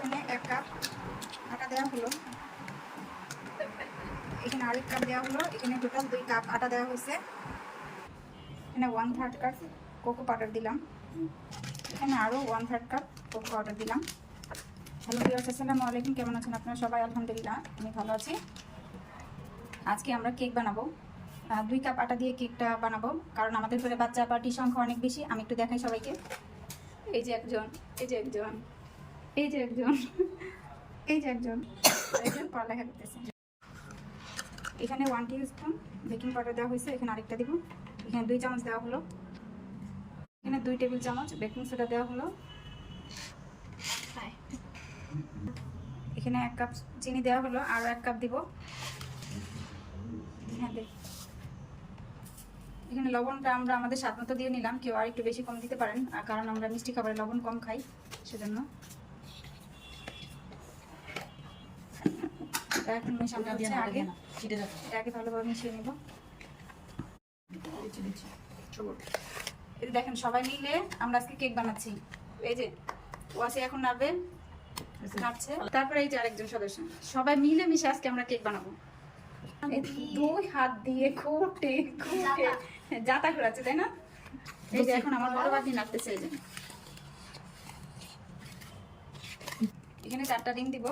এখানে 1 কাপ আটা দেওয়া হলো, এখানে আরেক কাপ দেওয়া হলো, এখানে টোটাল 2 কাপ আটা দেওয়া হয়েছে। এখানে 1/3 কাপ কোকো পাউডার দিলাম, এখানে আরও 1/3 কাপ কোকো পাউডার দিলাম। হ্যালো ভিউয়ার্স, আসসালামু আলাইকুম। কেমন আছেন আপনারা সবাই? আলহামদুলিল্লাহ আমি ভালো আছি। আজকে আমরা কেক বানাবো। 2 কাপ আটা দিয়ে কেকটা বানাবো, কারণ আমাদের ঘরে বাচ্চা পার্টির সংখ্যা অনেক বেশি। আমি একটু দেখাই সবাইকে। এই যে একজন, এই যে একজন, এই যে একজন, এই যে একজন, একজন পড়ালেখা করতেছে। এখানে 1 টিস্পুন বেকিং পাউডার দেওয়া হয়েছে, এখানে আরেকটা দিব। এখানে 2 চামচ দেওয়া হলো, এখানে 2 টেবিল চামচ বেকিং সোডা দেওয়া হলো, এখানে 1 কাপ চিনি দেওয়া হলো, আরও 1 কাপ দিব। হ্যাঁ, এখানে লবণটা আমরা আমাদের স্বাদ মতো দিয়ে নিলাম, কেউ আর একটু বেশি কম দিতে পারেন, কারণ আমরা মিষ্টি খাবারে লবণ কম খাই, সেজন্য। এখন মেশানো হচ্ছে, আগে ভালোভাবে মিশিয়ে নেব। এই দেখেন সবাই মিলে আমরা আজকে কেক বানাচ্ছি। এই যে ওয়াসি এখন নাড়বে, নাড়ছে। তারপরে এই যে আরেকজন সদস্য, সবাই মিলে মিশে আজকে আমরা কেক বানাবো। 2 হাত দিয়ে খুঁটে খুঁটে জাতা ঘোরাচ্ছে, তাই না? এই যে এখন আমার বড় বাতি নাড়তেছে। এই যে এখানে 4টা ডিম দিব,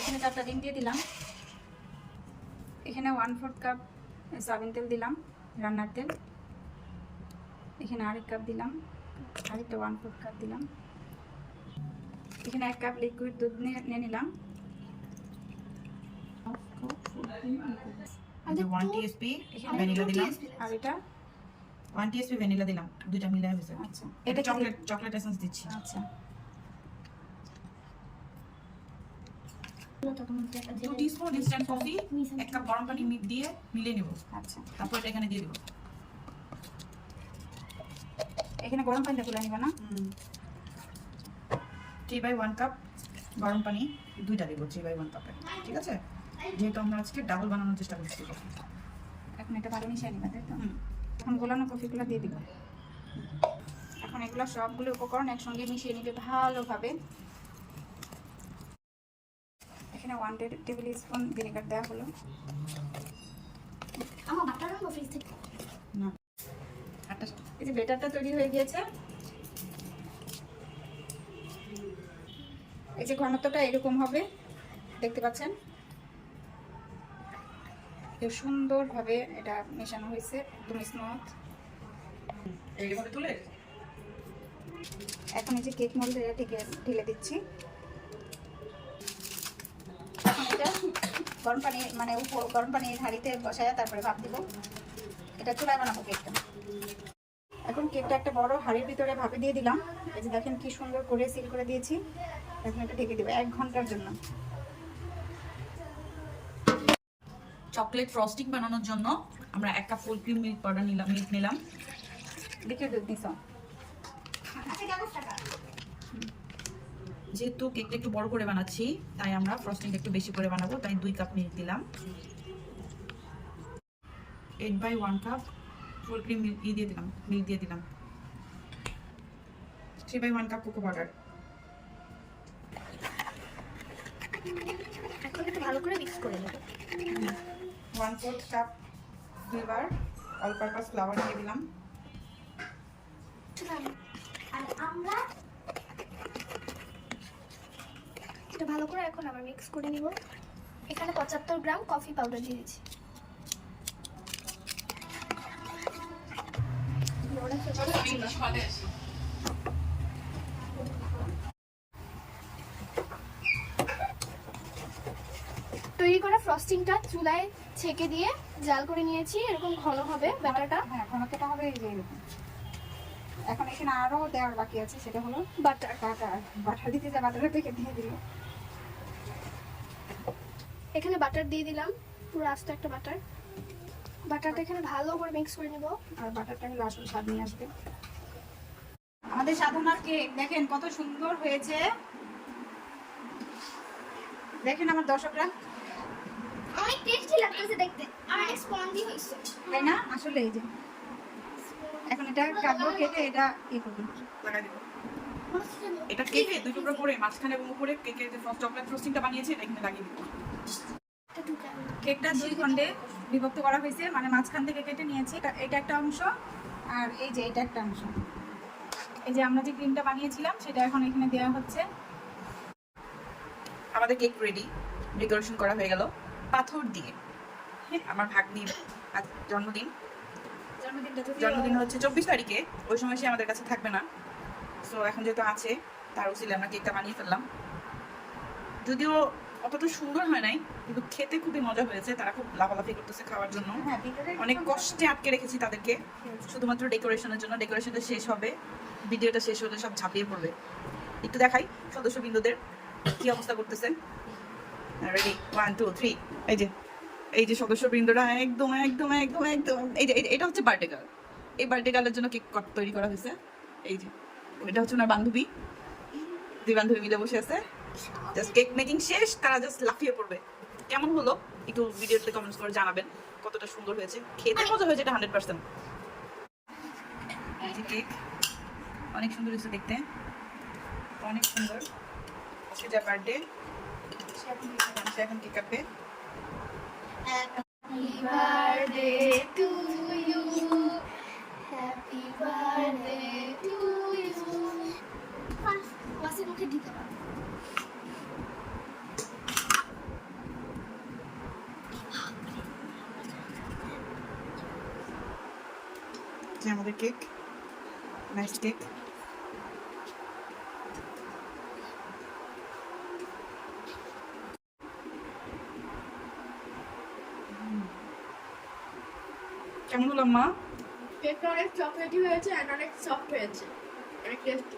এখানে 4টা ডিম দিয়ে দিলাম। এখানে 1/4 কাপ সয়াবিন তেল দিলাম, রান্নার তেল। এখানে আরেক কাপ দিলাম, আরেকটা 1/4 কাপ দিলাম। এখানে 1 কাপ লিকুইড দুধ নিয়ে নিলাম। 1 টিএসপি ভ্যানিলা দিলাম, আর এটা 1 টিএসপি ভ্যানিলা দিলাম, দুইটা মিলে হয়েছে। আচ্ছা, এটা চকলেট এসেন্স দিচ্ছি। আচ্ছা, 2 টিস্পুন ইনস্ট্যান্ট কফি, 1 কাপ গরম পানি দিয়ে মিলিয়ে নেব। আচ্ছা। তারপর এটা এখানে দিয়ে দেব। এখানে গরম পানিটা তুলে নিব না? 3/1 কাপ গরম পানি, দুইটা দেব 3/1 কাপে, ঠিক আছে? যেহেতু আমরা আজকে ডাবল বানানোর চেষ্টা করছি। এখন এটা ভালো মিশিয়ে নিবা, তাই তো? এখন গোলানো কফিগুলো দিয়ে দিব। এখন এগুলো সবগুলো উপকরণ একসঙ্গে মিশিয়ে নিবে ভালোভাবে। এখানে 1 টেবিল স্পুন ভিনেগার দেওয়া হলো। আমার বাটার আনবো ফ্রিজ থেকে। না, এই যে ব্যাটারটা তৈরি হয়ে গিয়েছে। এই যে ঘনত্বটা এরকম হবে, দেখতে পাচ্ছেন? খুব সুন্দরভাবে এটা মেশানো হয়েছে, একদম স্মুথ। এইভাবে তুলে এখন এই যে কেক মোল্ড থেকে ঢেলে দিচ্ছি। এখন এটা গরম পানি মানে গরম পানির হাঁড়িতে বসায় তারপরে ভাপ দিব। এটা চুলায় বানাবো কেকটা। এখন কেকটা একটা বড় হাঁড়ির ভিতরে ভাপে দিয়ে দিলাম। এই যে দেখেন কি সুন্দর করে সিল করে দিয়েছি। এখন এটা ঢেকে দেবো 1 ঘন্টার জন্য। চকলেট ফ্রস্টিং বানানোর জন্য আমরা 1 cup full cream milk powder নিলাম, লিকুইড দুধ নিছো। যেহেতু কেকটা একটু বড় করে বানাচ্ছি, তাই আমরা ফ্রস্টিংটা একটু বেশি করে বানাবো, তাই 2 কাপ মিল্ক দিলাম। 8/1 কাপ ফুল ক্রিম মিল্ক দিয়ে দিলাম। 3/1 কাপ কোকো পাউডার। এখন একটু ভালো করে মিক্স করে নেব। 1/4 cup flavour all purpose flower দিয়ে দিলাম। আর আমরা এটা ভালো করে এখন আবার মিক্স করে নিব। এখানে 75 গ্রাম কফি পাউডার দিয়ে দিচ্ছি। তৈরি করা ফ্রস্টিংটা চুলায় ছেঁকে দিয়ে জাল করে নিয়েছি, এরকম ঘন হবে ব্যাটারটা। হ্যাঁ, ঘনত্বটা হবে এই যে এরকম। এখন এখানে আরো দেওয়ার বাকি আছে, সেটা হলো বাটার। বাটার দিতে যা বাটারটা থেকে দিয়ে দিল। এখানে বাটার দিয়ে দিলাম, পুরো আস্ত একটা বাটার। বাটারটা এখানে ভালো করে মিক্স করে নেব। আর বাটারটা হলো আসল স্বাদ নিয়ে আসবে। আমাদের সাধনার কেক দেখেন কত সুন্দর হয়েছে। দেখেন আমার দর্শকরা, অনেক টেস্টি লাগতেছে দেখতে, আর অনেক স্পঞ্জি হয়েছে, তাই না? আসলে এই যে এখন এটা কাটবো, কেটে এটা করবো। লাগাই দেব। এটা কেকে দুই টুকরো করে মাঝখানে এবং উপরে কেকের যে চকলেট ফ্রস্টিংটা বানিয়েছে এটা এখানে লাগিয়ে দিব। কেকটা 2 খণ্ডে বিভক্ত করা হয়েছে, মানে মাঝখান থেকে কেটে নিয়েছি। এটা একটা অংশ আর এই যে এটা একটা অংশ। এই যে আমরা যে ক্রিমটা বানিয়েছিলাম সেটা এখন এখানে দেওয়া হচ্ছে। আমাদের কেক রেডি, ডেকোরেশন করা হয়ে গেল পাথর দিয়ে। আমার ভাগ্নির আজ জন্মদিন জন্মদিন হচ্ছে 24 তারিখে। ওই সময় সে আমাদের কাছে থাকবে না, সো এখন যেহেতু আছে তার উচিলে আমরা কেকটা বানিয়ে ফেললাম। যদিও অতটা সুন্দর হয় নাই, কিন্তু খেতে খুবই মজা হয়েছে। তারা খুব লাফালাফি করতেছে খাওয়ার জন্য। অনেক কষ্টে আটকে রেখেছি তাদেরকে শুধুমাত্র ডেকোরেশনের জন্য। ডেকোরেশনটা শেষ হবে, ভিডিওটা শেষ হলে সব ঝাঁপিয়ে পড়বে। একটু দেখাই সদস্যবৃন্দদের কি অবস্থা করতেছে। রেডি 1 2 3। এই যে সদস্যবৃন্দরা একদম একদম একদম একদম এই যে এটা হচ্ছে বার্থডে গার্ল। এই বার্থডে গার্লের জন্য কেক তৈরি করা হয়েছে। এই যে এটা হচ্ছে ওনার বান্ধবী, দুই বান্ধবী মিলে বসে আছে। জাস্ট কেক মেকিং শেষ, তারা জাস্ট লাফিয়ে পড়বে। কেমন হলো একটু ভিডিওতে কমেন্টস করে জানাবেন কতটা সুন্দর হয়েছে। খেতে মজা হয়েছে এটা 100%। এই যে কেক অনেক সুন্দর হয়েছে দেখতে, অনেক সুন্দর। সেটা বার্থডে, সে এখন কেক কাটবে। Happy birthday to you. Happy birthday to you. Wasi মুখে দিতে পারো। যে আমাদের কেক, নাইস কেক। কেমন হলো মা? কেকটা অনেক চকলেটি হয়েছে আর অনেক সফট হয়েছে, অনেক টেস্টি।